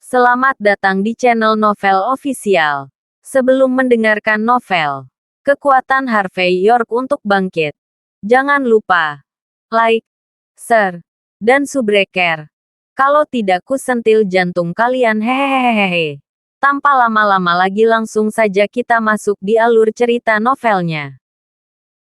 Selamat datang di channel Novel Official. Sebelum mendengarkan novel, kekuatan Harvey York untuk bangkit. Jangan lupa like, share, dan subscribe. Kalau tidak kusentil jantung kalian hehehehe. Tanpa lama-lama lagi langsung saja kita masuk di alur cerita novelnya.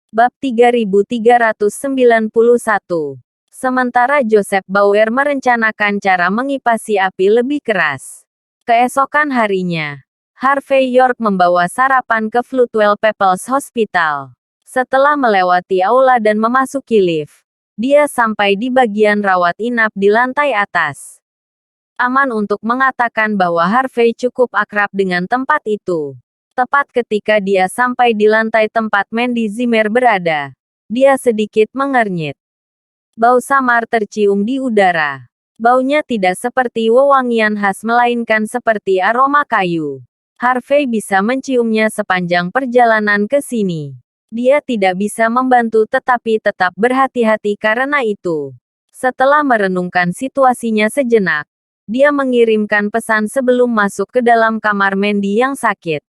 Bab 3391. Sementara Joseph Bauer merencanakan cara mengipasi api lebih keras. Keesokan harinya, Harvey York membawa sarapan ke Floodwell People's Hospital. Setelah melewati aula dan memasuki lift, dia sampai di bagian rawat inap di lantai atas. Aman untuk mengatakan bahwa Harvey cukup akrab dengan tempat itu. Tepat ketika dia sampai di lantai tempat Mandy Zimmer berada, dia sedikit mengernyit. Bau samar tercium di udara. Baunya tidak seperti wewangian khas melainkan seperti aroma kayu. Harvey bisa menciumnya sepanjang perjalanan ke sini. Dia tidak bisa membantu tetapi tetap berhati-hati karena itu. Setelah merenungkan situasinya sejenak, dia mengirimkan pesan sebelum masuk ke dalam kamar Mandy yang sakit.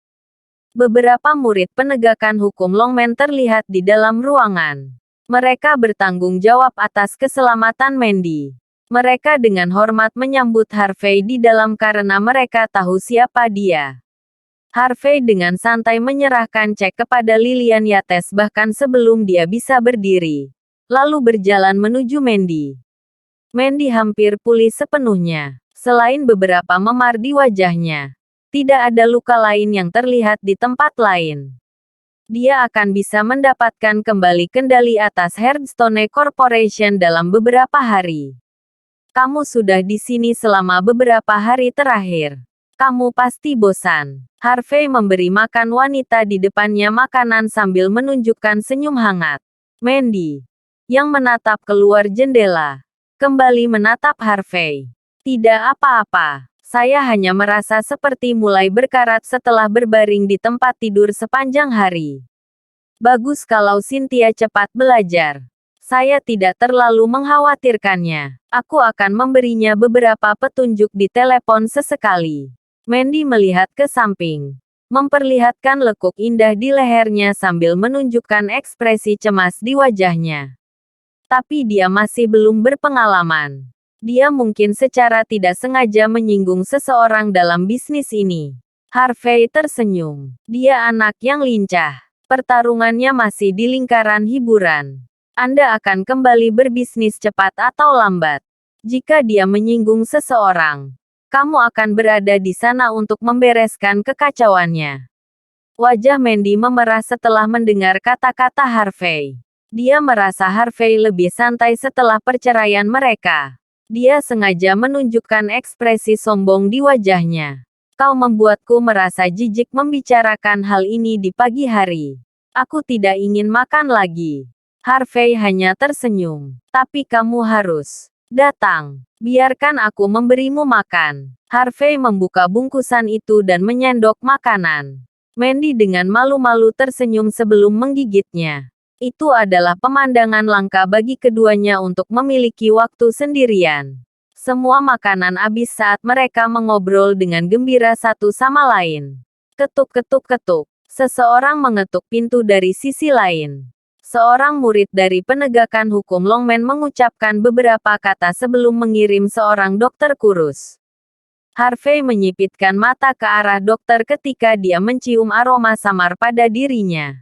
Beberapa murid penegakan hukum Longman terlihat di dalam ruangan. Mereka bertanggung jawab atas keselamatan Mandy. Mereka dengan hormat menyambut Harvey di dalam karena mereka tahu siapa dia. Harvey dengan santai menyerahkan cek kepada Lillian Yates bahkan sebelum dia bisa berdiri. Lalu berjalan menuju Mandy. Mandy hampir pulih sepenuhnya. Selain beberapa memar di wajahnya, tidak ada luka lain yang terlihat di tempat lain. Dia akan bisa mendapatkan kembali kendali atas Hearthstone Corporation dalam beberapa hari. Kamu sudah di sini selama beberapa hari terakhir. Kamu pasti bosan. Harvey memberi makan wanita di depannya makanan sambil menunjukkan senyum hangat. Mandy, yang menatap keluar jendela, kembali menatap Harvey. Tidak apa-apa. Saya hanya merasa seperti mulai berkarat setelah berbaring di tempat tidur sepanjang hari. Bagus kalau Cynthia cepat belajar. Saya tidak terlalu mengkhawatirkannya. Aku akan memberinya beberapa petunjuk di telepon sesekali. Mandy melihat ke samping, memperlihatkan lekuk indah di lehernya sambil menunjukkan ekspresi cemas di wajahnya. Tapi dia masih belum berpengalaman. Dia mungkin secara tidak sengaja menyinggung seseorang dalam bisnis ini. Harvey tersenyum. Dia anak yang lincah. Pertarungannya masih di lingkaran hiburan. Anda akan kembali berbisnis cepat atau lambat. Jika dia menyinggung seseorang, kamu akan berada di sana untuk membereskan kekacauannya. Wajah Mandy memerah setelah mendengar kata-kata Harvey. Dia merasa Harvey lebih santai setelah perceraian mereka. Dia sengaja menunjukkan ekspresi sombong di wajahnya. Kau membuatku merasa jijik membicarakan hal ini di pagi hari. Aku tidak ingin makan lagi. Harvey hanya tersenyum. Tapi kamu harus datang. Biarkan aku memberimu makan. Harvey membuka bungkusan itu dan menyendok makanan. Mandy dengan malu-malu tersenyum sebelum menggigitnya. Itu adalah pemandangan langka bagi keduanya untuk memiliki waktu sendirian. Semua makanan habis saat mereka mengobrol dengan gembira satu sama lain. Ketuk-ketuk-ketuk. Seseorang mengetuk pintu dari sisi lain. Seorang murid dari penegakan hukum Longman mengucapkan beberapa kata sebelum mengirim seorang dokter kurus. Harvey menyipitkan mata ke arah dokter ketika dia mencium aroma samar pada dirinya.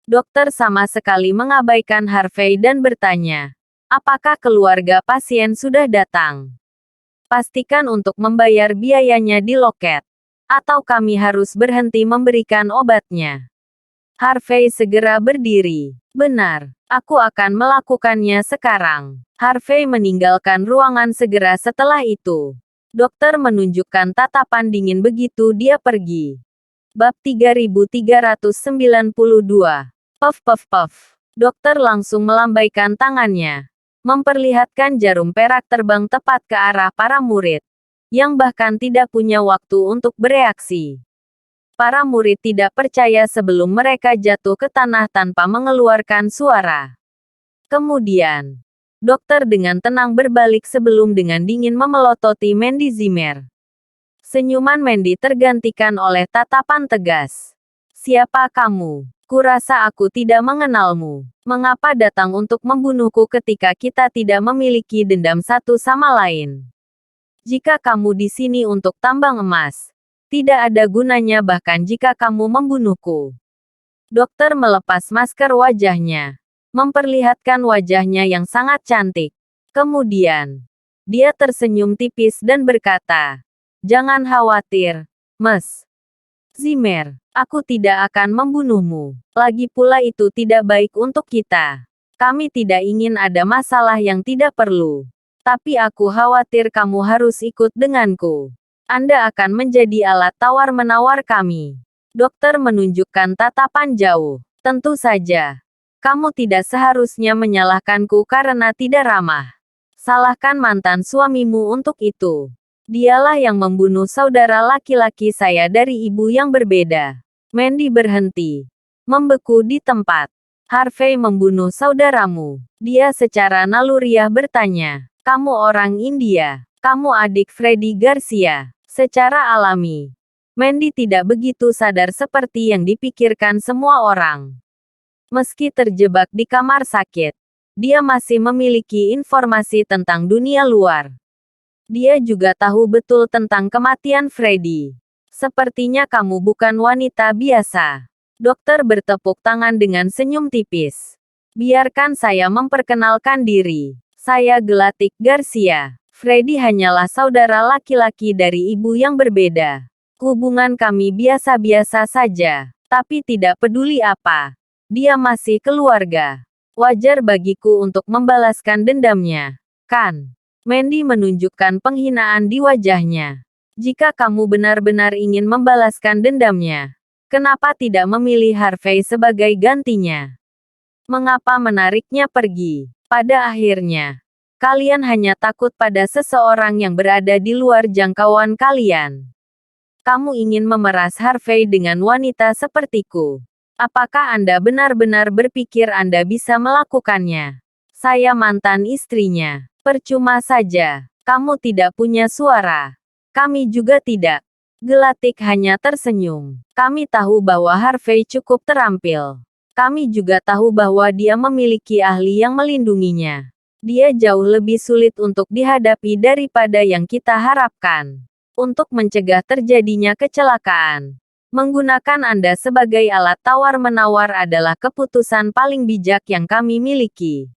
Dokter sama sekali mengabaikan Harvey dan bertanya, apakah keluarga pasien sudah datang? Pastikan untuk membayar biayanya di loket. Atau kami harus berhenti memberikan obatnya. Harvey segera berdiri. Benar, aku akan melakukannya sekarang. Harvey meninggalkan ruangan segera setelah itu. Dokter menunjukkan tatapan dingin begitu dia pergi. Bab 3392. Puff puff puff. Dokter langsung melambaikan tangannya. Memperlihatkan jarum perak terbang tepat ke arah para murid. Yang bahkan tidak punya waktu untuk bereaksi. Para murid tidak percaya sebelum mereka jatuh ke tanah tanpa mengeluarkan suara. Kemudian, dokter dengan tenang berbalik sebelum dengan dingin memelototi Mandy Zimmer. Senyuman Mandy tergantikan oleh tatapan tegas. Siapa kamu? Kurasa aku tidak mengenalmu. Mengapa datang untuk membunuhku ketika kita tidak memiliki dendam satu sama lain? Jika kamu di sini untuk tambang emas, tidak ada gunanya bahkan jika kamu membunuhku. Dokter melepas masker wajahnya, memperlihatkan wajahnya yang sangat cantik. Kemudian, dia tersenyum tipis dan berkata, "Jangan khawatir, Mas Zimmer. Aku tidak akan membunuhmu. Lagi pula itu tidak baik untuk kita. Kami tidak ingin ada masalah yang tidak perlu. Tapi aku khawatir kamu harus ikut denganku. Anda akan menjadi alat tawar-menawar kami." Dokter menunjukkan tatapan jauh. Tentu saja. Kamu tidak seharusnya menyalahkanku karena tidak ramah. Salahkan mantan suamimu untuk itu. Dialah yang membunuh saudara laki-laki saya dari ibu yang berbeda. Mandy berhenti. Membeku di tempat. Harvey membunuh saudaramu. Dia secara naluriah bertanya. Kamu orang India. Kamu adik Freddy Garcia. Secara alami, Mandy tidak begitu sadar seperti yang dipikirkan semua orang. Meski terjebak di kamar sakit, dia masih memiliki informasi tentang dunia luar. Dia juga tahu betul tentang kematian Freddy. Sepertinya kamu bukan wanita biasa. Dokter bertepuk tangan dengan senyum tipis. Biarkan saya memperkenalkan diri. Saya Gelatik Garcia. Freddy hanyalah saudara laki-laki dari ibu yang berbeda. Hubungan kami biasa-biasa saja. Tapi tidak peduli apa. Dia masih keluarga. Wajar bagiku untuk membalaskan dendamnya. Kan? Mandy menunjukkan penghinaan di wajahnya. Jika kamu benar-benar ingin membalaskan dendamnya, kenapa tidak memilih Harvey sebagai gantinya? Mengapa menariknya pergi? Pada akhirnya, kalian hanya takut pada seseorang yang berada di luar jangkauan kalian. Kamu ingin memeras Harvey dengan wanita sepertiku. Apakah Anda benar-benar berpikir Anda bisa melakukannya? Saya mantan istrinya. Percuma saja. Kamu tidak punya suara. Kami juga tidak. Gelatik hanya tersenyum. Kami tahu bahwa Harvey cukup terampil. Kami juga tahu bahwa dia memiliki ahli yang melindunginya. Dia jauh lebih sulit untuk dihadapi daripada yang kita harapkan. Untuk mencegah terjadinya kecelakaan, menggunakan Anda sebagai alat tawar-menawar adalah keputusan paling bijak yang kami miliki.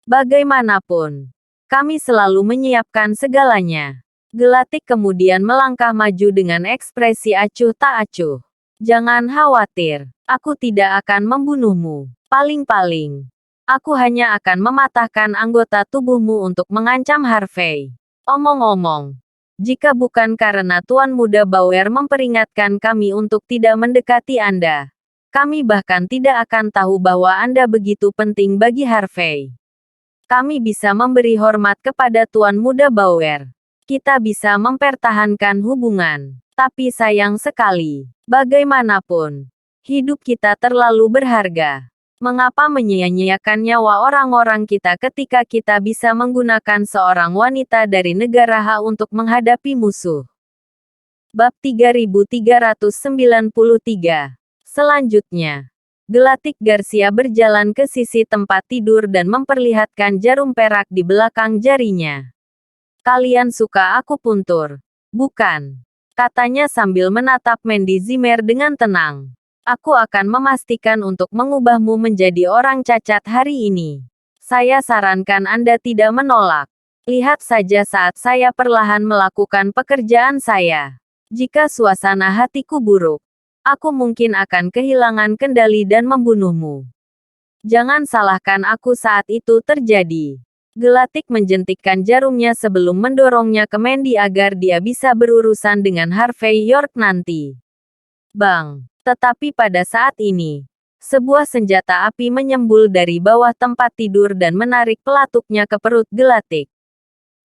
Bagaimanapun, kami selalu menyiapkan segalanya. Gelatik kemudian melangkah maju dengan ekspresi acuh tak acuh. Jangan khawatir, aku tidak akan membunuhmu. Paling-paling, aku hanya akan mematahkan anggota tubuhmu untuk mengancam Harvey. Omong-omong, jika bukan karena Tuan Muda Bauer memperingatkan kami untuk tidak mendekati Anda, kami bahkan tidak akan tahu bahwa Anda begitu penting bagi Harvey. Kami bisa memberi hormat kepada Tuan Muda Bauer. Kita bisa mempertahankan hubungan. Tapi sayang sekali, bagaimanapun, hidup kita terlalu berharga. Mengapa menyia-nyiakan nyawa orang-orang kita ketika kita bisa menggunakan seorang wanita dari negara H untuk menghadapi musuh? Bab 3393. Selanjutnya, Gelatik Garcia berjalan ke sisi tempat tidur dan memperlihatkan jarum perak di belakang jarinya. Kalian suka akupuntur, bukan? Katanya sambil menatap Mandy Zimmer dengan tenang. Aku akan memastikan untuk mengubahmu menjadi orang cacat hari ini. Saya sarankan Anda tidak menolak. Lihat saja saat saya perlahan melakukan pekerjaan saya. Jika suasana hatiku buruk, aku mungkin akan kehilangan kendali dan membunuhmu. Jangan salahkan aku saat itu terjadi. Gelatik menjentikkan jarumnya sebelum mendorongnya ke Mandy agar dia bisa berurusan dengan Harvey York nanti. Bang! Tetapi pada saat ini, sebuah senjata api menyembul dari bawah tempat tidur dan menarik pelatuknya ke perut Gelatik.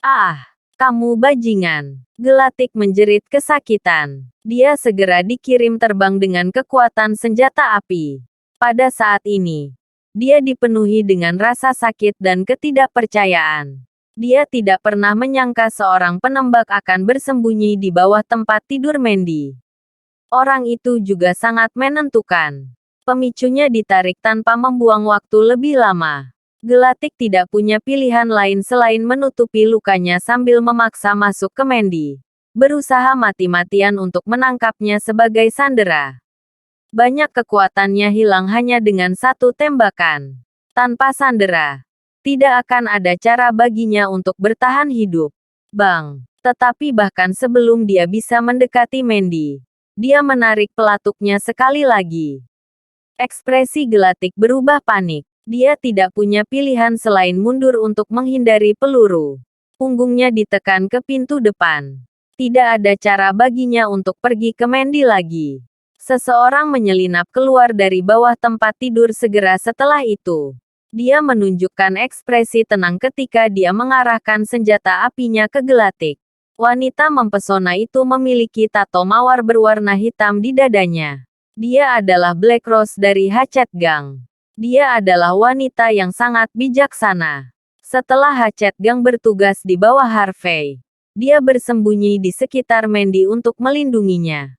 Ah! Kamu bajingan! Gelatik menjerit kesakitan. Dia segera dikirim terbang dengan kekuatan senjata api. Pada saat ini, dia dipenuhi dengan rasa sakit dan ketidakpercayaan. Dia tidak pernah menyangka seorang penembak akan bersembunyi di bawah tempat tidur Mandy. Orang itu juga sangat menentukan. Pemicunya ditarik tanpa membuang waktu lebih lama. Gelatik tidak punya pilihan lain selain menutupi lukanya sambil memaksa masuk ke Mandy. Berusaha mati-matian untuk menangkapnya sebagai sandera. Banyak kekuatannya hilang hanya dengan satu tembakan. Tanpa sandera, tidak akan ada cara baginya untuk bertahan hidup. Bang! Tetapi bahkan sebelum dia bisa mendekati Mandy, dia menarik pelatuknya sekali lagi. Ekspresi Gelatik berubah panik. Dia tidak punya pilihan selain mundur untuk menghindari peluru. Punggungnya ditekan ke pintu depan. Tidak ada cara baginya untuk pergi ke Mandy lagi. Seseorang menyelinap keluar dari bawah tempat tidur segera setelah itu. Dia menunjukkan ekspresi tenang ketika dia mengarahkan senjata apinya ke Gelatik. Wanita mempesona itu memiliki tato mawar berwarna hitam di dadanya. Dia adalah Black Rose dari Hatchet Gang. Dia adalah wanita yang sangat bijaksana. Setelah Hatchet Gang bertugas di bawah Harvey, dia bersembunyi di sekitar Mandy untuk melindunginya.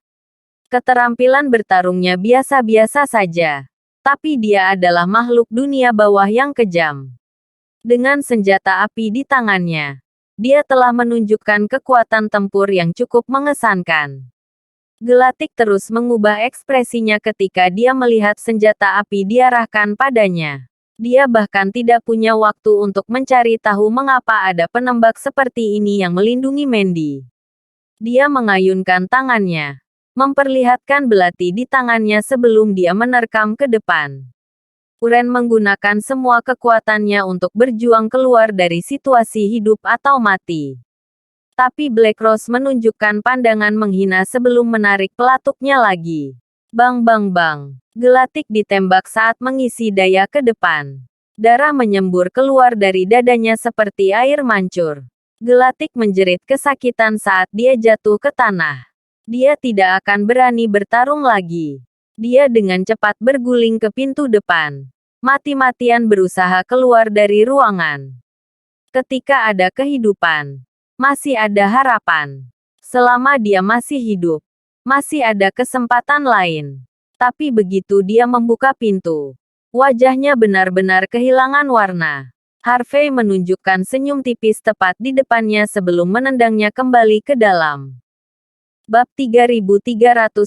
Keterampilan bertarungnya biasa-biasa saja. Tapi dia adalah makhluk dunia bawah yang kejam. Dengan senjata api di tangannya, dia telah menunjukkan kekuatan tempur yang cukup mengesankan. Gelatik terus mengubah ekspresinya ketika dia melihat senjata api diarahkan padanya. Dia bahkan tidak punya waktu untuk mencari tahu mengapa ada penembak seperti ini yang melindungi Mandy. Dia mengayunkan tangannya, memperlihatkan belati di tangannya sebelum dia menerkam ke depan. Uren menggunakan semua kekuatannya untuk berjuang keluar dari situasi hidup atau mati. Tapi Black Rose menunjukkan pandangan menghina sebelum menarik pelatuknya lagi. Bang bang bang. Gelatik ditembak saat mengisi daya ke depan. Darah menyembur keluar dari dadanya seperti air mancur. Gelatik menjerit kesakitan saat dia jatuh ke tanah. Dia tidak akan berani bertarung lagi. Dia dengan cepat berguling ke pintu depan. Mati-matian berusaha keluar dari ruangan. Ketika ada kehidupan, masih ada harapan. Selama dia masih hidup, masih ada kesempatan lain. Tapi begitu dia membuka pintu, wajahnya benar-benar kehilangan warna. Harvey menunjukkan senyum tipis tepat di depannya sebelum menendangnya kembali ke dalam. Bab 3394.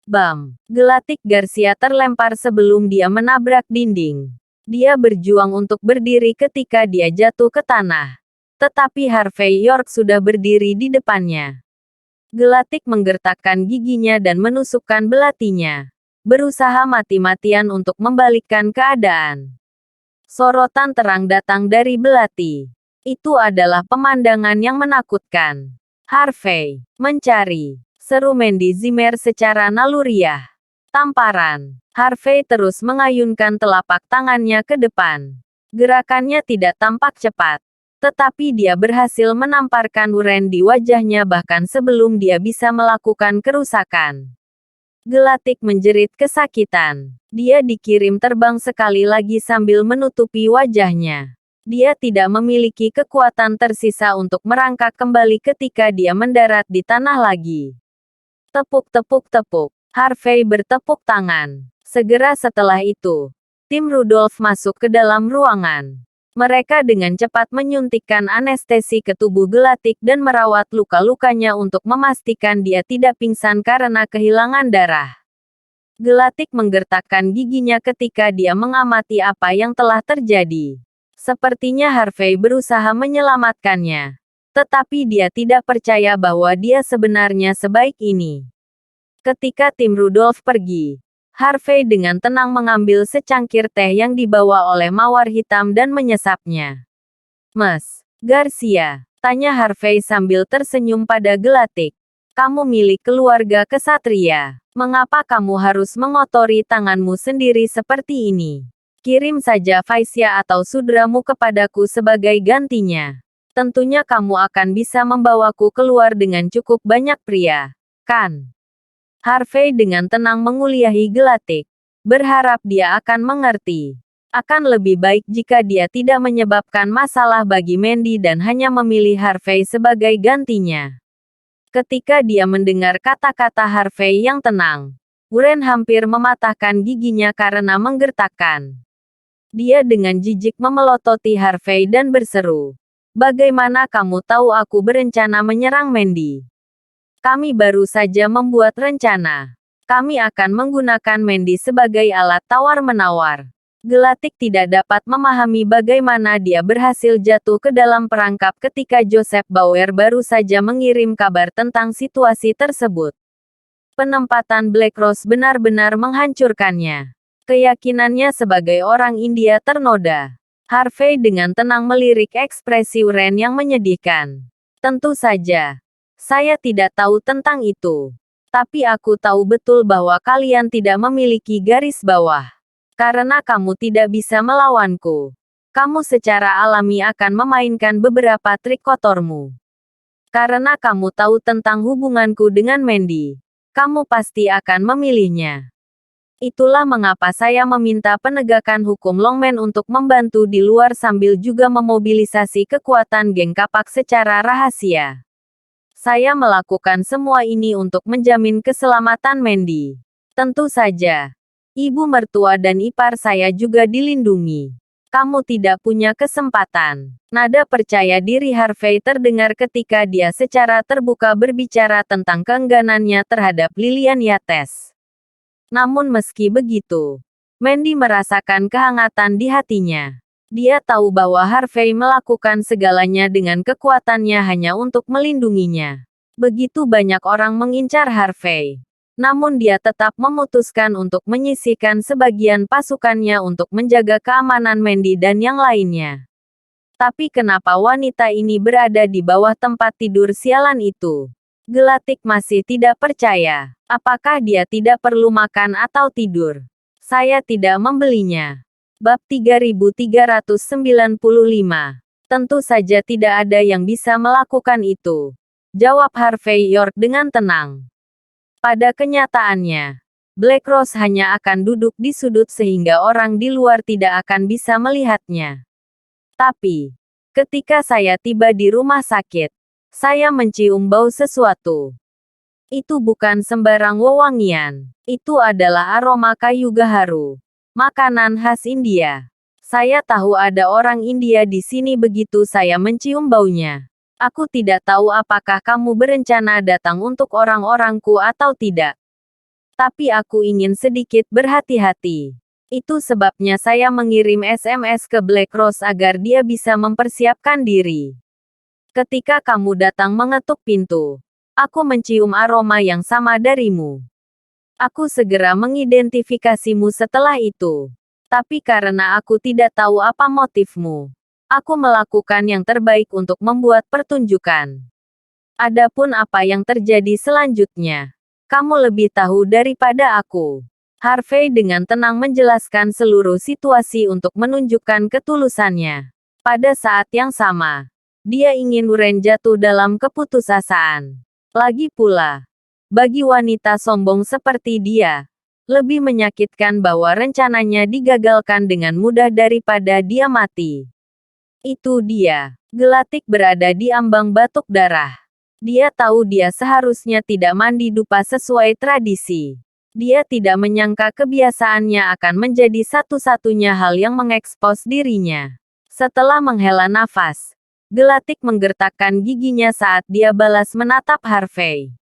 Bam! Gelatik Garcia terlempar sebelum dia menabrak dinding. Dia berjuang untuk berdiri ketika dia jatuh ke tanah. Tetapi Harvey York sudah berdiri di depannya. Gelatik menggertakkan giginya dan menusukkan belatinya. Berusaha mati-matian untuk membalikkan keadaan. Sorotan terang datang dari belati. Itu adalah pemandangan yang menakutkan. Harvey, mencari, seru Mandy Zimmer secara naluriah. Tamparan. Harvey terus mengayunkan telapak tangannya ke depan. Gerakannya tidak tampak cepat. Tetapi dia berhasil menamparkan uren di wajahnya bahkan sebelum dia bisa melakukan kerusakan. Gelatik menjerit kesakitan. Dia dikirim terbang sekali lagi sambil menutupi wajahnya. Dia tidak memiliki kekuatan tersisa untuk merangkak kembali ketika dia mendarat di tanah lagi. Tepuk-tepuk-tepuk. Harvey bertepuk tangan. Segera setelah itu, tim Rudolph masuk ke dalam ruangan. Mereka dengan cepat menyuntikkan anestesi ke tubuh Gelatik dan merawat luka-lukanya untuk memastikan dia tidak pingsan karena kehilangan darah. Gelatik menggertakkan giginya ketika dia mengamati apa yang telah terjadi. Sepertinya Harvey berusaha menyelamatkannya. Tetapi dia tidak percaya bahwa dia sebenarnya sebaik ini. Ketika tim Rudolph pergi, Harvey dengan tenang mengambil secangkir teh yang dibawa oleh mawar hitam dan menyesapnya. Mas Garcia, tanya Harvey sambil tersenyum pada Gelatik. Kamu milik keluarga kesatria. Mengapa kamu harus mengotori tanganmu sendiri seperti ini? Kirim saja Vaisya atau sudramu kepadaku sebagai gantinya. Tentunya kamu akan bisa membawaku keluar dengan cukup banyak pria, kan? Harvey dengan tenang menguliahi Gelatik. Berharap dia akan mengerti. Akan lebih baik jika dia tidak menyebabkan masalah bagi Mandy dan hanya memilih Harvey sebagai gantinya. Ketika dia mendengar kata-kata Harvey yang tenang, Wuren hampir mematahkan giginya karena menggertakkan. Dia dengan jijik memelototi Harvey dan berseru, "Bagaimana kamu tahu aku berencana menyerang Mandy? Kami baru saja membuat rencana. Kami akan menggunakan Mandy sebagai alat tawar-menawar." Gelatik tidak dapat memahami bagaimana dia berhasil jatuh ke dalam perangkap ketika Joseph Bauer baru saja mengirim kabar tentang situasi tersebut. Penempatan Black Rose benar-benar menghancurkannya. Keyakinannya sebagai orang India ternoda. Harvey dengan tenang melirik ekspresi Wuren yang menyedihkan. "Tentu saja. Saya tidak tahu tentang itu. Tapi aku tahu betul bahwa kalian tidak memiliki garis bawah. Karena kamu tidak bisa melawanku. Kamu secara alami akan memainkan beberapa trik kotormu. Karena kamu tahu tentang hubunganku dengan Mandy, kamu pasti akan memilihnya. Itulah mengapa saya meminta penegakan hukum Longman untuk membantu di luar sambil juga memobilisasi kekuatan geng kapak secara rahasia. Saya melakukan semua ini untuk menjamin keselamatan Mandy. Tentu saja. Ibu mertua dan ipar saya juga dilindungi. Kamu tidak punya kesempatan." Nada percaya diri Harvey terdengar ketika dia secara terbuka berbicara tentang keengganannya terhadap Lilian Yates. Namun meski begitu, Mandy merasakan kehangatan di hatinya. Dia tahu bahwa Harvey melakukan segalanya dengan kekuatannya hanya untuk melindunginya. Begitu banyak orang mengincar Harvey. Namun dia tetap memutuskan untuk menyisihkan sebagian pasukannya untuk menjaga keamanan Mandy dan yang lainnya. Tapi kenapa wanita ini berada di bawah tempat tidur sialan itu? Gelatik masih tidak percaya. Apakah dia tidak perlu makan atau tidur? Saya tidak membelinya. Bab 3395. Tentu saja tidak ada yang bisa melakukan itu, jawab Harvey York dengan tenang. Pada kenyataannya, Black Rose hanya akan duduk di sudut sehingga orang di luar tidak akan bisa melihatnya. Tapi, ketika saya tiba di rumah sakit, saya mencium bau sesuatu. Itu bukan sembarang wewangian. Itu adalah aroma kayu gaharu. Makanan khas India. Saya tahu ada orang India di sini begitu saya mencium baunya. Aku tidak tahu apakah kamu berencana datang untuk orang-orangku atau tidak. Tapi aku ingin sedikit berhati-hati. Itu sebabnya saya mengirim SMS ke Black Rose agar dia bisa mempersiapkan diri. Ketika kamu datang mengetuk pintu, aku mencium aroma yang sama darimu. Aku segera mengidentifikasimu setelah itu. Tapi karena aku tidak tahu apa motifmu, aku melakukan yang terbaik untuk membuat pertunjukan. Adapun apa yang terjadi selanjutnya, kamu lebih tahu daripada aku. Harvey dengan tenang menjelaskan seluruh situasi untuk menunjukkan ketulusannya. Pada saat yang sama, dia ingin Wuren jatuh dalam keputusasaan. Lagi pula, bagi wanita sombong seperti dia, lebih menyakitkan bahwa rencananya digagalkan dengan mudah daripada dia mati. Itu dia. Gelatik berada di ambang batuk darah. Dia tahu dia seharusnya tidak mandi dupa sesuai tradisi. Dia tidak menyangka kebiasaannya akan menjadi satu-satunya hal yang mengekspos dirinya. Setelah menghela nafas, Gelatik menggertakkan giginya saat dia balas menatap Harvey.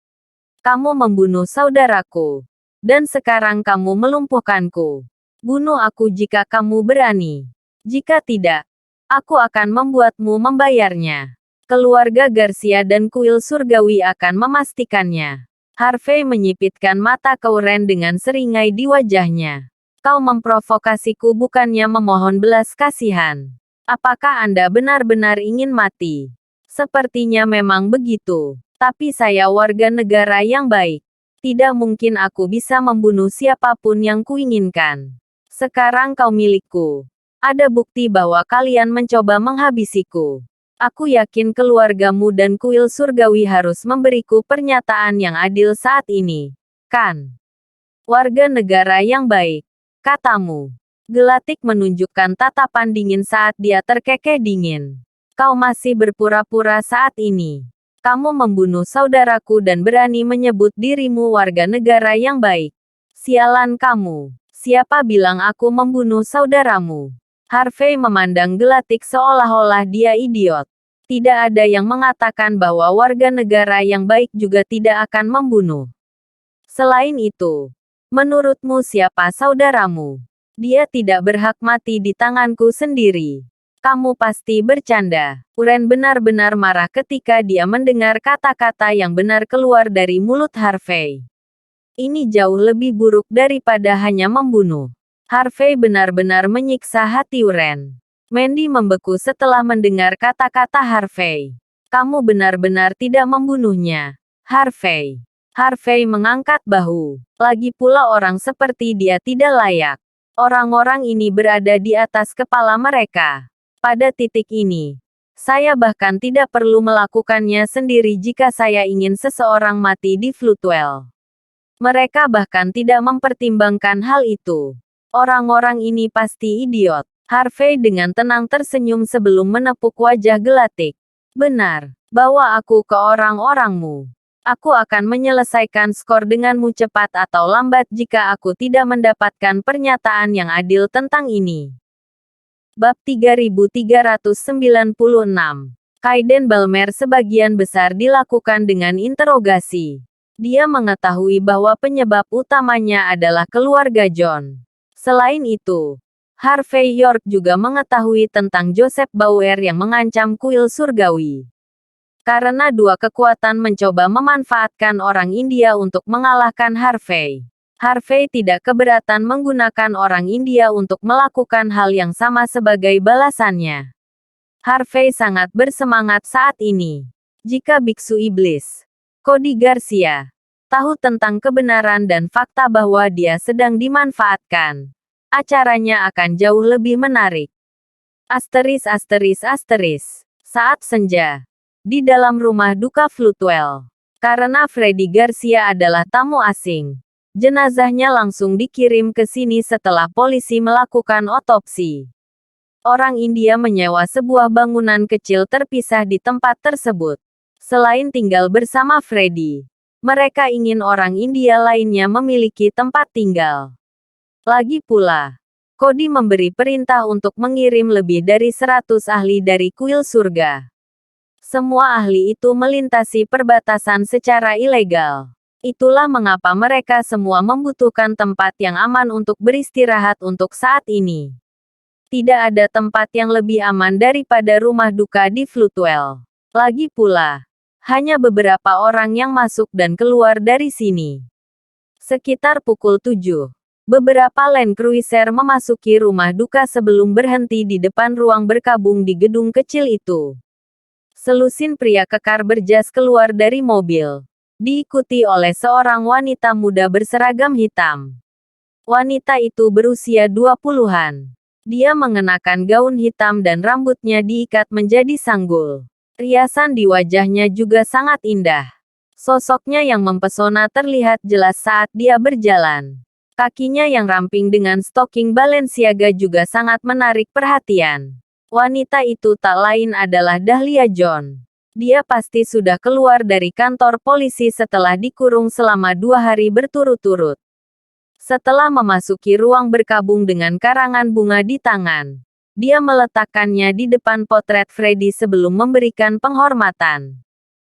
"Kamu membunuh saudaraku. Dan sekarang kamu melumpuhkanku. Bunuh aku jika kamu berani. Jika tidak, aku akan membuatmu membayarnya." Keluarga Garcia dan kuil surgawi akan memastikannya. Harvey menyipitkan mata ke Wuren dengan seringai di wajahnya. "Kau memprovokasiku bukannya memohon belas kasihan. Apakah Anda benar-benar ingin mati?" "Sepertinya memang begitu. Tapi saya warga negara yang baik. Tidak mungkin aku bisa membunuh siapapun yang kuinginkan. Sekarang kau milikku. Ada bukti bahwa kalian mencoba menghabisiku. Aku yakin keluargamu dan kuil surgawi harus memberiku pernyataan yang adil saat ini. Kan? Warga negara yang baik, katamu." Gelatik menunjukkan tatapan dingin saat dia terkekeh dingin. Kau masih berpura-pura saat ini. Kamu membunuh saudaraku dan berani menyebut dirimu warga negara yang baik. Sialan kamu. Siapa bilang aku membunuh saudaramu? Harvey memandang Gelatik seolah-olah dia idiot. Tidak ada yang mengatakan bahwa warga negara yang baik juga tidak akan membunuh. Selain itu, menurutmu siapa saudaramu? Dia tidak berhak mati di tanganku sendiri. Kamu pasti bercanda. Uren benar-benar marah ketika dia mendengar kata-kata yang benar keluar dari mulut Harvey. Ini jauh lebih buruk daripada hanya membunuh. Harvey benar-benar menyiksa hati Uren. Mandy membeku setelah mendengar kata-kata Harvey. Kamu benar-benar tidak membunuhnya. Harvey. Harvey mengangkat bahu. Lagi pula orang seperti dia tidak layak. Orang-orang ini berada di atas kepala mereka. Pada titik ini, saya bahkan tidak perlu melakukannya sendiri jika saya ingin seseorang mati di Floodwell. Mereka bahkan tidak mempertimbangkan hal itu. Orang-orang ini pasti idiot. Harvey dengan tenang tersenyum sebelum menepuk wajah Gelatik. Benar, bawa aku ke orang-orangmu. Aku akan menyelesaikan skor denganmu cepat atau lambat jika aku tidak mendapatkan pernyataan yang adil tentang ini. Bab 3396. Kaiden Balmer sebagian besar dilakukan dengan interogasi. Dia mengetahui bahwa penyebab utamanya adalah keluarga John. Selain itu, Harvey York juga mengetahui tentang Joseph Bauer yang mengancam kuil surgawi. Karena dua kekuatan mencoba memanfaatkan orang India untuk mengalahkan Harvey. Harvey tidak keberatan menggunakan orang India untuk melakukan hal yang sama sebagai balasannya. Harvey sangat bersemangat saat ini. Jika Biksu Iblis, Cody Garcia, tahu tentang kebenaran dan fakta bahwa dia sedang dimanfaatkan, acaranya akan jauh lebih menarik. Saat senja. Di dalam rumah duka Floodwell. Karena Freddy Garcia adalah tamu asing. Jenazahnya langsung dikirim ke sini setelah polisi melakukan otopsi. Orang India menyewa sebuah bangunan kecil terpisah di tempat tersebut. Selain tinggal bersama Freddy, mereka ingin orang India lainnya memiliki tempat tinggal. Lagi pula, Cody memberi perintah untuk mengirim lebih dari 100 ahli dari kuil surga. Semua ahli itu melintasi perbatasan secara ilegal. Itulah mengapa mereka semua membutuhkan tempat yang aman untuk beristirahat untuk saat ini. Tidak ada tempat yang lebih aman daripada rumah duka di Floodwell. Lagi pula, hanya beberapa orang yang masuk dan keluar dari sini. Sekitar pukul 7. Beberapa Land Cruiser memasuki rumah duka sebelum berhenti di depan ruang berkabung di gedung kecil itu. Selusin pria kekar berjas keluar dari mobil, diikuti oleh seorang wanita muda berseragam hitam. Wanita itu berusia 20-an. Dia mengenakan gaun hitam dan rambutnya diikat menjadi sanggul. Riasan di wajahnya juga sangat indah. Sosoknya yang mempesona terlihat jelas saat dia berjalan. Kakinya yang ramping dengan stoking Balenciaga juga sangat menarik perhatian. Wanita itu tak lain adalah Dahlia John. Dia pasti sudah keluar dari kantor polisi setelah dikurung selama 2 hari berturut-turut. Setelah memasuki ruang berkabung dengan karangan bunga di tangan, dia meletakkannya di depan potret Freddy sebelum memberikan penghormatan.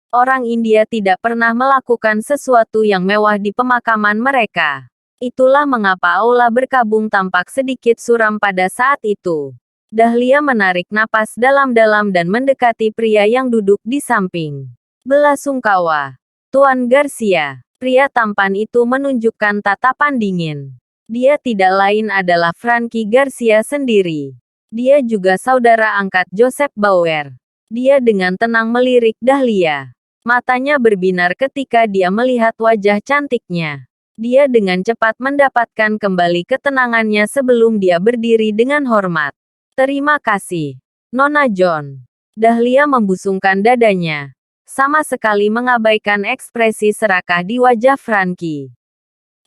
Orang India tidak pernah melakukan sesuatu yang mewah di pemakaman mereka. Itulah mengapa aula berkabung tampak sedikit suram pada saat itu. Dahlia menarik napas dalam-dalam dan mendekati pria yang duduk di samping. Belasungkawa, Tuan Garcia. Pria tampan itu menunjukkan tatapan dingin. Dia tidak lain adalah Frankie Garcia sendiri. Dia juga saudara angkat Joseph Bauer. Dia dengan tenang melirik Dahlia. Matanya berbinar ketika dia melihat wajah cantiknya. Dia dengan cepat mendapatkan kembali ketenangannya sebelum dia berdiri dengan hormat. Terima kasih, Nona John. Dahlia membusungkan dadanya. Sama sekali mengabaikan ekspresi serakah di wajah Frankie.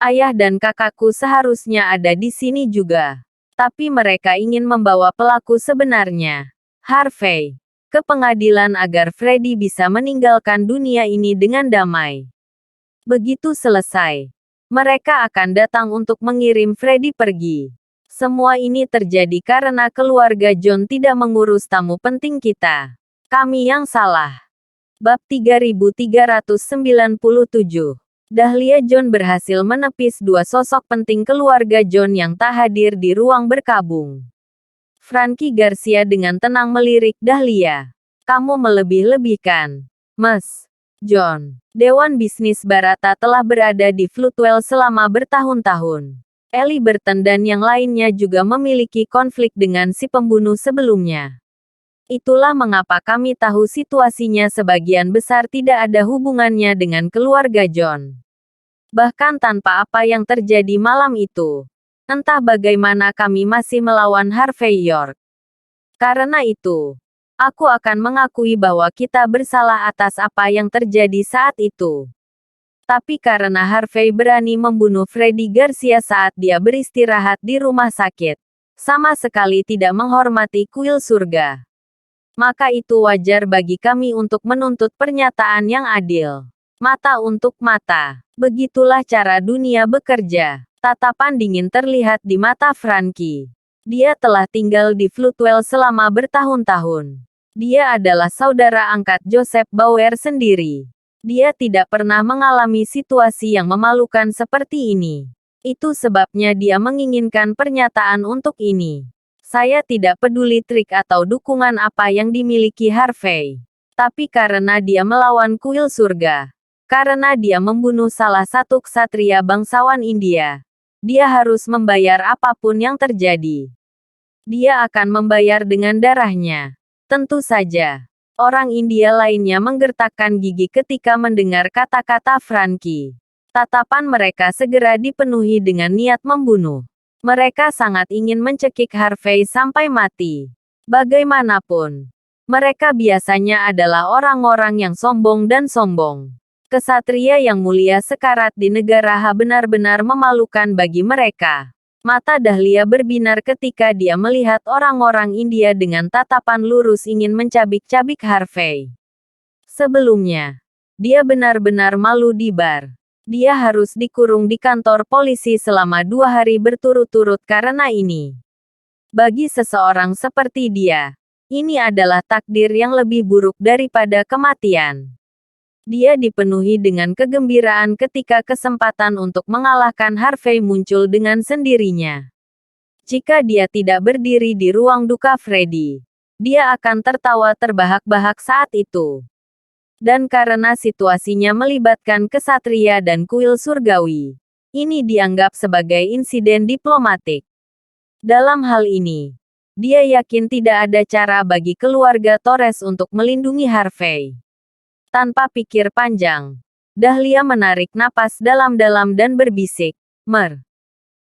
Ayah dan kakakku seharusnya ada di sini juga. Tapi mereka ingin membawa pelaku sebenarnya, Harvey, ke pengadilan agar Freddy bisa meninggalkan dunia ini dengan damai. Begitu selesai, mereka akan datang untuk mengirim Freddy pergi. Semua ini terjadi karena keluarga John tidak mengurus tamu penting kita. Kami yang salah. Bab 3397. Dahlia John berhasil menepis dua sosok penting keluarga John yang tak hadir di ruang berkabung. Frankie Garcia dengan tenang melirik Dahlia. Kamu melebih-lebihkan, Mas John. Dewan Bisnis Barata telah berada di Floodwell selama bertahun-tahun. Ellie Burton dan yang lainnya juga memiliki konflik dengan si pembunuh sebelumnya. Itulah mengapa kami tahu situasinya sebagian besar tidak ada hubungannya dengan keluarga John. Bahkan tanpa apa yang terjadi malam itu. Entah bagaimana kami masih melawan Harvey York. Karena itu, aku akan mengakui bahwa kita bersalah atas apa yang terjadi saat itu. Tapi karena Harvey berani membunuh Freddy Garcia saat dia beristirahat di rumah sakit, sama sekali tidak menghormati kuil surga. Maka itu wajar bagi kami untuk menuntut pernyataan yang adil. Mata untuk mata. Begitulah cara dunia bekerja. Tatapan dingin terlihat di mata Frankie. Dia telah tinggal di Floodwell selama bertahun-tahun. Dia adalah saudara angkat Joseph Bauer sendiri. Dia tidak pernah mengalami situasi yang memalukan seperti ini. Itu sebabnya dia menginginkan pernyataan untuk ini. Saya tidak peduli trik atau dukungan apa yang dimiliki Harvey. Tapi karena dia melawan kuil surga. Karena dia membunuh salah satu ksatria bangsawan India. Dia harus membayar apapun yang terjadi. Dia akan membayar dengan darahnya. Tentu saja. Orang India lainnya menggertakkan gigi ketika mendengar kata-kata Frankie. Tatapan mereka segera dipenuhi dengan niat membunuh. Mereka sangat ingin mencekik Harvey sampai mati. Bagaimanapun, mereka biasanya adalah orang-orang yang sombong dan sombong. Kesatria yang mulia sekarat di negara Ha benar-benar memalukan bagi mereka. Mata Dahlia berbinar ketika dia melihat orang-orang India dengan tatapan lurus ingin mencabik-cabik Harvey. Sebelumnya, dia benar-benar malu di bar. Dia harus dikurung di kantor polisi selama 2 hari berturut-turut karena ini. Bagi seseorang seperti dia, ini adalah takdir yang lebih buruk daripada kematian. Dia dipenuhi dengan kegembiraan ketika kesempatan untuk mengalahkan Harvey muncul dengan sendirinya. Jika dia tidak berdiri di ruang duka Freddy, dia akan tertawa terbahak-bahak saat itu. Dan karena situasinya melibatkan kesatria dan kuil surgawi, ini dianggap sebagai insiden diplomatik. Dalam hal ini, dia yakin tidak ada cara bagi keluarga Torres untuk melindungi Harvey. Tanpa pikir panjang, Dahlia menarik napas dalam-dalam dan berbisik, "Mer.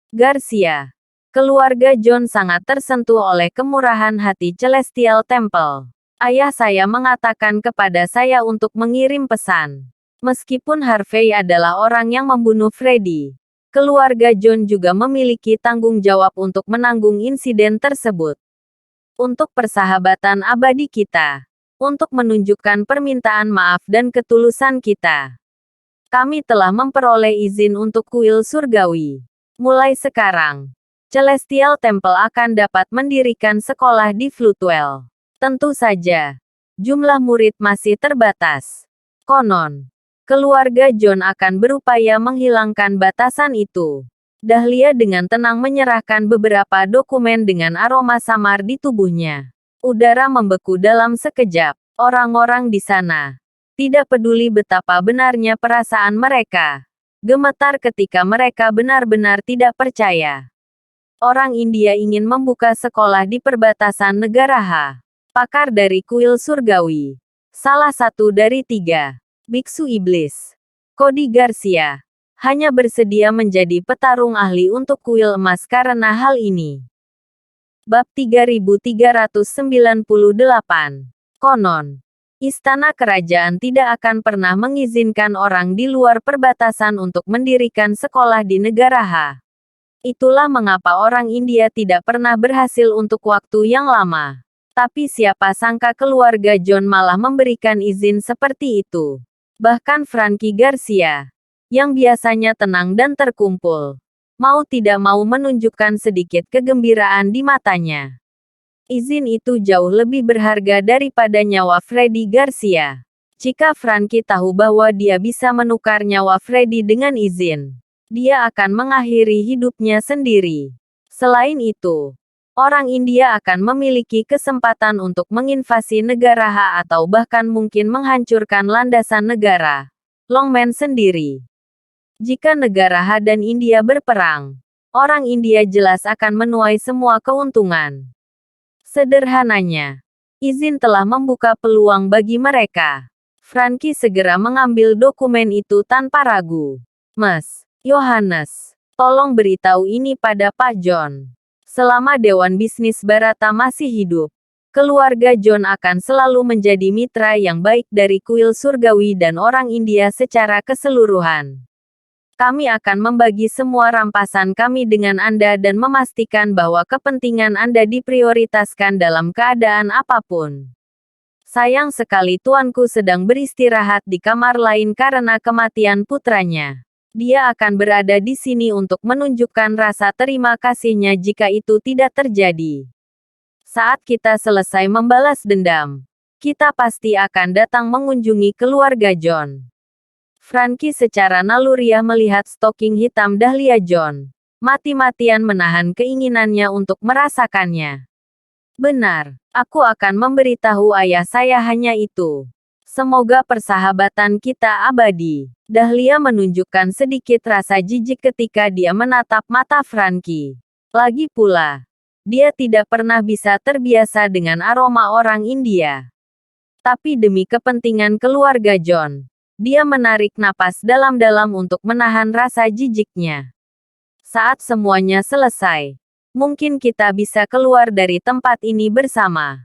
Garcia." Keluarga John sangat tersentuh oleh kemurahan hati Celestial Temple. Ayah saya mengatakan kepada saya untuk mengirim pesan. Meskipun Harvey adalah orang yang membunuh Freddy, keluarga John juga memiliki tanggung jawab untuk menanggung insiden tersebut. Untuk persahabatan abadi kita. Untuk menunjukkan permintaan maaf dan ketulusan kita. Kami telah memperoleh izin untuk kuil surgawi. Mulai sekarang, Celestial Temple akan dapat mendirikan sekolah di Floodwell. Tentu saja, jumlah murid masih terbatas. Konon, keluarga John akan berupaya menghilangkan batasan itu. Dahlia dengan tenang menyerahkan beberapa dokumen dengan aroma samar di tubuhnya. Udara membeku dalam sekejap. Orang-orang di sana tidak peduli betapa benarnya perasaan mereka. Gemetar ketika mereka benar-benar tidak percaya. Orang India ingin membuka sekolah di perbatasan negara Ha. Pakar dari kuil surgawi. Salah satu dari 3. Biksu Iblis. Cody Garcia. Hanya bersedia menjadi petarung ahli untuk kuil emas karena hal ini. Bab 3398. Konon, istana kerajaan tidak akan pernah mengizinkan orang di luar perbatasan untuk mendirikan sekolah di negara Ha. Itulah mengapa orang India tidak pernah berhasil untuk waktu yang lama. Tapi siapa sangka keluarga John malah memberikan izin seperti itu. Bahkan Frankie Garcia, yang biasanya tenang dan terkumpul, mau tidak mau menunjukkan sedikit kegembiraan di matanya. Izin itu jauh lebih berharga daripada nyawa Freddy Garcia. Jika Frankie tahu bahwa dia bisa menukar nyawa Freddy dengan izin, dia akan mengakhiri hidupnya sendiri. Selain itu, orang India akan memiliki kesempatan untuk menginvasi negara H atau bahkan mungkin menghancurkan landasan negara Longman sendiri. Jika negara H dan India berperang, orang India jelas akan menuai semua keuntungan. Sederhananya, izin telah membuka peluang bagi mereka. Frankie segera mengambil dokumen itu tanpa ragu. Mas Yohanes, tolong beritahu ini pada Pak John. Selama Dewan Bisnis Barata masih hidup, keluarga John akan selalu menjadi mitra yang baik dari kuil surgawi dan orang India secara keseluruhan. Kami akan membagi semua rampasan kami dengan Anda dan memastikan bahwa kepentingan Anda diprioritaskan dalam keadaan apapun. Sayang sekali tuanku sedang beristirahat di kamar lain karena kematian putranya. Dia akan berada di sini untuk menunjukkan rasa terima kasihnya jika itu tidak terjadi. Saat kita selesai membalas dendam, kita pasti akan datang mengunjungi keluarga John. Frankie secara naluriah melihat stoking hitam Dahlia John. Mati-matian menahan keinginannya untuk merasakannya. Benar, aku akan memberitahu ayah saya hanya itu. Semoga persahabatan kita abadi. Dahlia menunjukkan sedikit rasa jijik ketika dia menatap mata Frankie. Lagi pula, dia tidak pernah bisa terbiasa dengan aroma orang India. Tapi demi kepentingan keluarga John, dia menarik napas dalam-dalam untuk menahan rasa jijiknya. Saat semuanya selesai, mungkin kita bisa keluar dari tempat ini bersama.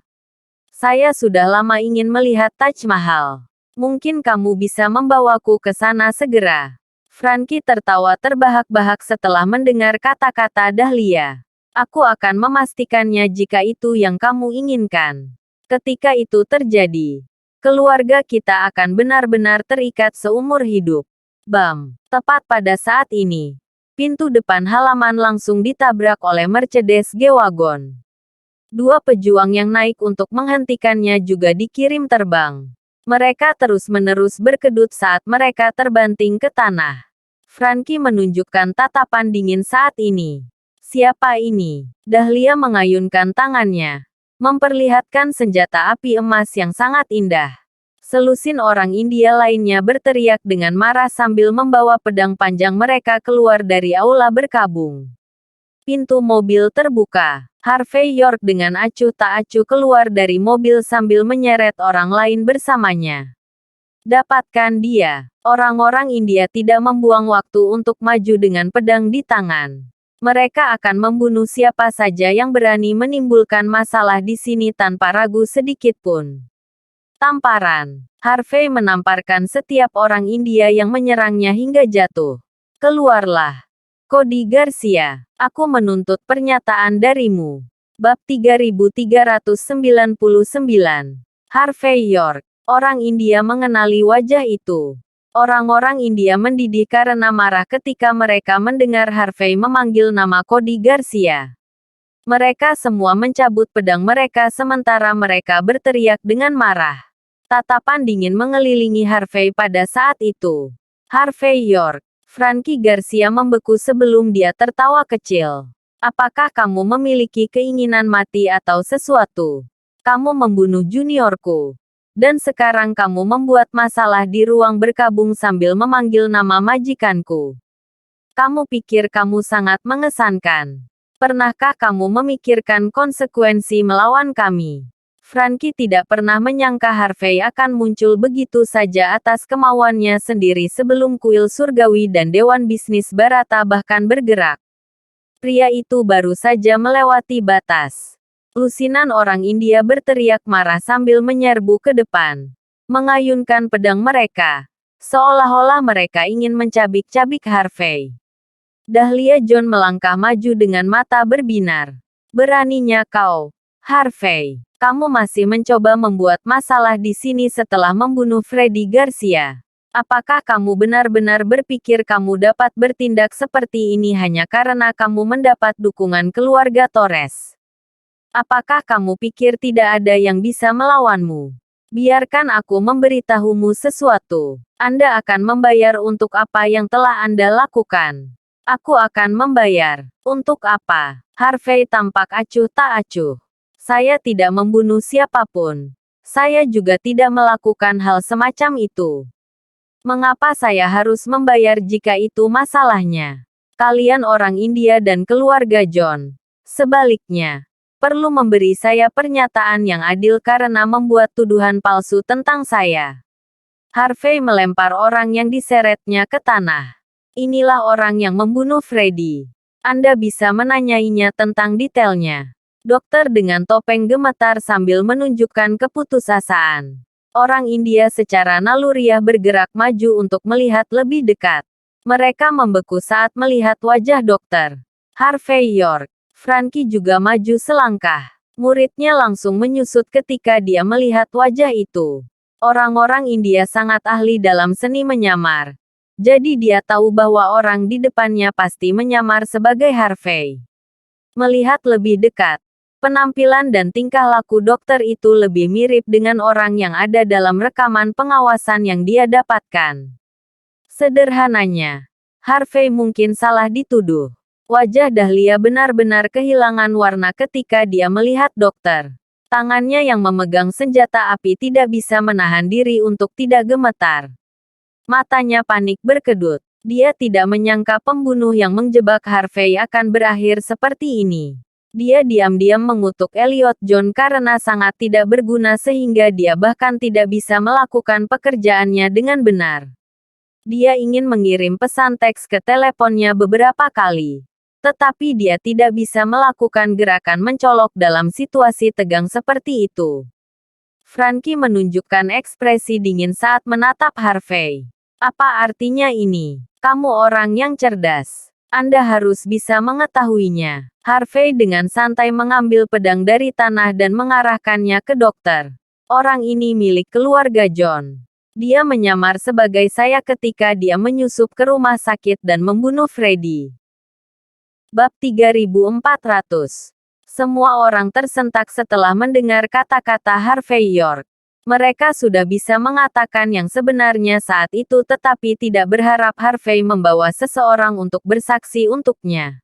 Saya sudah lama ingin melihat Taj Mahal. Mungkin kamu bisa membawaku ke sana segera. Frankie tertawa terbahak-bahak setelah mendengar kata-kata Dahlia. Aku akan memastikannya jika itu yang kamu inginkan. Ketika itu terjadi, keluarga kita akan benar-benar terikat seumur hidup. Bam! Tepat pada saat ini, pintu depan halaman langsung ditabrak oleh Mercedes G-Wagon. Dua pejuang yang naik untuk menghentikannya juga dikirim terbang. Mereka terus-menerus berkedut saat mereka terbanting ke tanah. Frankie menunjukkan tatapan dingin saat ini. Siapa ini? Dahlia mengayunkan tangannya, memperlihatkan senjata api emas yang sangat indah. Selusin orang India lainnya berteriak dengan marah sambil membawa pedang panjang mereka keluar dari aula berkabung. Pintu mobil terbuka. Harvey York dengan acuh tak acuh keluar dari mobil sambil menyeret orang lain bersamanya. Dapatkan dia. Orang-orang India tidak membuang waktu untuk maju dengan pedang di tangan. Mereka akan membunuh siapa saja yang berani menimbulkan masalah di sini tanpa ragu sedikit pun. Tamparan. Harvey menamparkan setiap orang India yang menyerangnya hingga jatuh. Keluarlah. Cody Garcia, aku menuntut pernyataan darimu. Bab 3399. Harvey York. Orang India mengenali wajah itu. Orang-orang India mendidih karena marah ketika mereka mendengar Harvey memanggil nama Cody Garcia. Mereka semua mencabut pedang mereka sementara mereka berteriak dengan marah. Tatapan dingin mengelilingi Harvey pada saat itu. Harvey York. Frankie Garcia membeku sebelum dia tertawa kecil. Apakah kamu memiliki keinginan mati atau sesuatu? Kamu membunuh juniorku. Dan sekarang kamu membuat masalah di ruang berkabung sambil memanggil nama majikanku. Kamu pikir kamu sangat mengesankan. Pernahkah kamu memikirkan konsekuensi melawan kami? Frankie tidak pernah menyangka Harvey akan muncul begitu saja atas kemauannya sendiri sebelum kuil surgawi dan Dewan Bisnis Barata bahkan bergerak. Pria itu baru saja melewati batas. Lusinan orang India berteriak marah sambil menyerbu ke depan. Mengayunkan pedang mereka. Seolah-olah mereka ingin mencabik-cabik Harvey. Dahlia John melangkah maju dengan mata berbinar. Beraninya kau, Harvey. Kamu masih mencoba membuat masalah di sini setelah membunuh Freddy Garcia. Apakah kamu benar-benar berpikir kamu dapat bertindak seperti ini hanya karena kamu mendapat dukungan keluarga Torres? Apakah kamu pikir tidak ada yang bisa melawanmu? Biarkan aku memberitahumu sesuatu. Anda akan membayar untuk apa yang telah Anda lakukan. Aku akan membayar. Untuk apa? Harvey tampak acuh tak acuh. Saya tidak membunuh siapapun. Saya juga tidak melakukan hal semacam itu. Mengapa saya harus membayar jika itu masalahnya? Kalian orang India dan keluarga John. Sebaliknya, perlu memberi saya pernyataan yang adil karena membuat tuduhan palsu tentang saya. Harvey melempar orang yang diseretnya ke tanah. Inilah orang yang membunuh Freddy. Anda bisa menanyainya tentang detailnya. Dokter dengan topeng gemetar sambil menunjukkan keputusasaan. Orang India secara naluriah bergerak maju untuk melihat lebih dekat. Mereka membeku saat melihat wajah dokter. Harvey York. Frankie juga maju selangkah. Muridnya langsung menyusut ketika dia melihat wajah itu. Orang-orang India sangat ahli dalam seni menyamar. Jadi dia tahu bahwa orang di depannya pasti menyamar sebagai Harvey. Melihat lebih dekat, penampilan dan tingkah laku dokter itu lebih mirip dengan orang yang ada dalam rekaman pengawasan yang dia dapatkan. Sederhananya, Harvey mungkin salah dituduh. Wajah Dahlia benar-benar kehilangan warna ketika dia melihat dokter. Tangannya yang memegang senjata api tidak bisa menahan diri untuk tidak gemetar. Matanya panik berkedut. Dia tidak menyangka pembunuh yang menjebak Harvey akan berakhir seperti ini. Dia diam-diam mengutuk Elliot John karena sangat tidak berguna sehingga dia bahkan tidak bisa melakukan pekerjaannya dengan benar. Dia ingin mengirim pesan teks ke teleponnya beberapa kali. Tetapi dia tidak bisa melakukan gerakan mencolok dalam situasi tegang seperti itu. Frankie menunjukkan ekspresi dingin saat menatap Harvey. Apa artinya ini? Kamu orang yang cerdas. Anda harus bisa mengetahuinya. Harvey dengan santai mengambil pedang dari tanah dan mengarahkannya ke dokter. Orang ini milik keluarga John. Dia menyamar sebagai saya ketika dia menyusup ke rumah sakit dan membunuh Freddy. Bab 3400. Semua orang tersentak setelah mendengar kata-kata Harvey York. Mereka sudah bisa mengatakan yang sebenarnya saat itu tetapi tidak berharap Harvey membawa seseorang untuk bersaksi untuknya.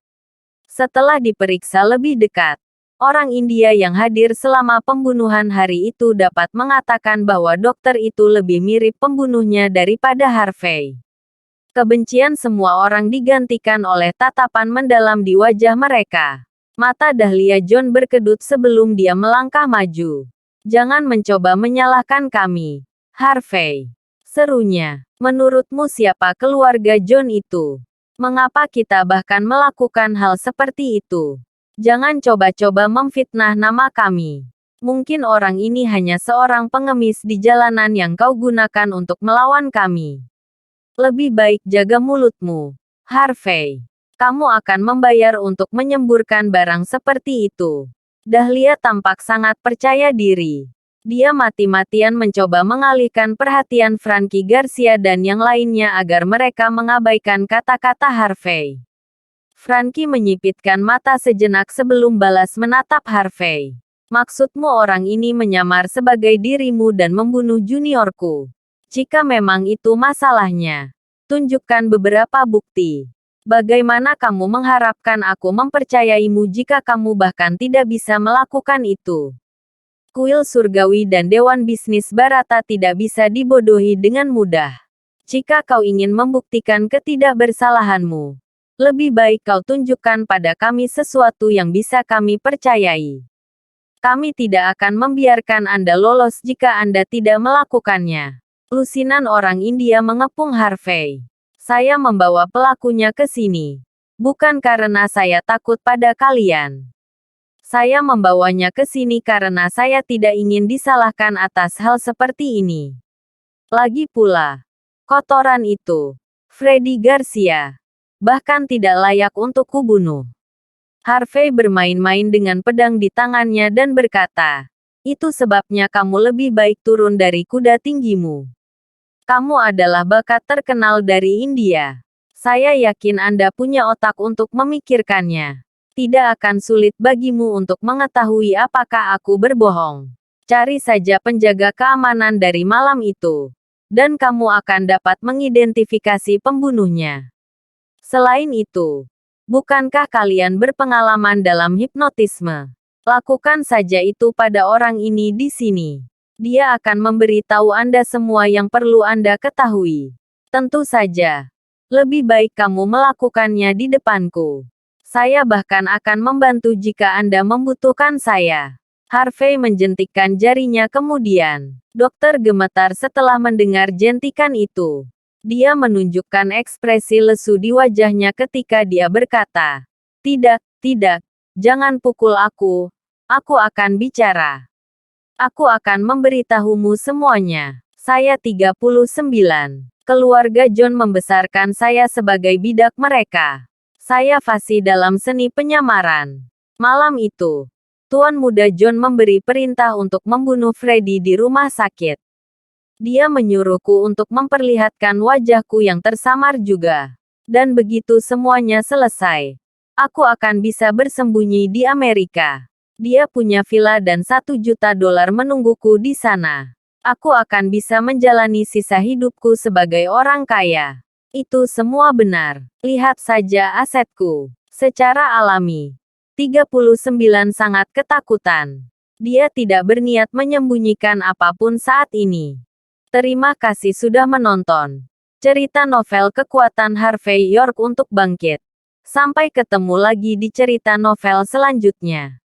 Setelah diperiksa lebih dekat, orang India yang hadir selama pembunuhan hari itu dapat mengatakan bahwa dokter itu lebih mirip pembunuhnya daripada Harvey. Kebencian semua orang digantikan oleh tatapan mendalam di wajah mereka. Mata Dahlia John berkedut sebelum dia melangkah maju. Jangan mencoba menyalahkan kami, Harvey. Serunya, menurutmu siapa keluarga John itu? Mengapa kita bahkan melakukan hal seperti itu? Jangan coba-coba memfitnah nama kami. Mungkin orang ini hanya seorang pengemis di jalanan yang kau gunakan untuk melawan kami. Lebih baik jaga mulutmu, Harvey. Kamu akan membayar untuk menyemburkan barang seperti itu. Dahlia tampak sangat percaya diri. Dia mati-matian mencoba mengalihkan perhatian Frankie Garcia dan yang lainnya agar mereka mengabaikan kata-kata Harvey. Frankie menyipitkan mata sejenak sebelum balas menatap Harvey. Maksudmu orang ini menyamar sebagai dirimu dan membunuh juniorku? Jika memang itu masalahnya, tunjukkan beberapa bukti. Bagaimana kamu mengharapkan aku mempercayaimu jika kamu bahkan tidak bisa melakukan itu? Kuil surgawi dan Dewan Bisnis Barata tidak bisa dibodohi dengan mudah. Jika kau ingin membuktikan ketidakbersalahanmu, lebih baik kau tunjukkan pada kami sesuatu yang bisa kami percayai. Kami tidak akan membiarkan Anda lolos jika Anda tidak melakukannya. Lusinan orang India mengepung Harvey. Saya membawa pelakunya ke sini. Bukan karena saya takut pada kalian. Saya membawanya ke sini karena saya tidak ingin disalahkan atas hal seperti ini. Lagi pula, kotoran itu, Freddy Garcia. Bahkan tidak layak untuk kubunuh. Harvey bermain-main dengan pedang di tangannya dan berkata, "Itu sebabnya kamu lebih baik turun dari kuda tinggimu. Kamu adalah bakat terkenal dari India. Saya yakin Anda punya otak untuk memikirkannya. Tidak akan sulit bagimu untuk mengetahui apakah aku berbohong. Cari saja penjaga keamanan dari malam itu, dan kamu akan dapat mengidentifikasi pembunuhnya. Selain itu, bukankah kalian berpengalaman dalam hipnotisme? Lakukan saja itu pada orang ini di sini. Dia akan memberitahu Anda semua yang perlu Anda ketahui. Tentu saja, lebih baik kamu melakukannya di depanku. Saya bahkan akan membantu jika Anda membutuhkan saya." Harvey menjentikkan jarinya kemudian. Dokter gemetar setelah mendengar jentikan itu. Dia menunjukkan ekspresi lesu di wajahnya ketika dia berkata, "Tidak, tidak, jangan pukul aku. Aku akan bicara. Aku akan memberitahumu semuanya. Saya 39. Keluarga John membesarkan saya sebagai bidak mereka. Saya fasih dalam seni penyamaran. Malam itu, Tuan Muda John memberi perintah untuk membunuh Freddy di rumah sakit. Dia menyuruhku untuk memperlihatkan wajahku yang tersamar juga. Dan begitu semuanya selesai, aku akan bisa bersembunyi di Amerika. Dia punya villa dan $1 juta menungguku di sana. Aku akan bisa menjalani sisa hidupku sebagai orang kaya. Itu semua benar. Lihat saja asetku. Secara alami, 39 sangat ketakutan. Dia tidak berniat menyembunyikan apapun saat ini. Terima kasih sudah menonton cerita novel Kekuatan Harvey York untuk Bangkit. Sampai ketemu lagi di cerita novel selanjutnya.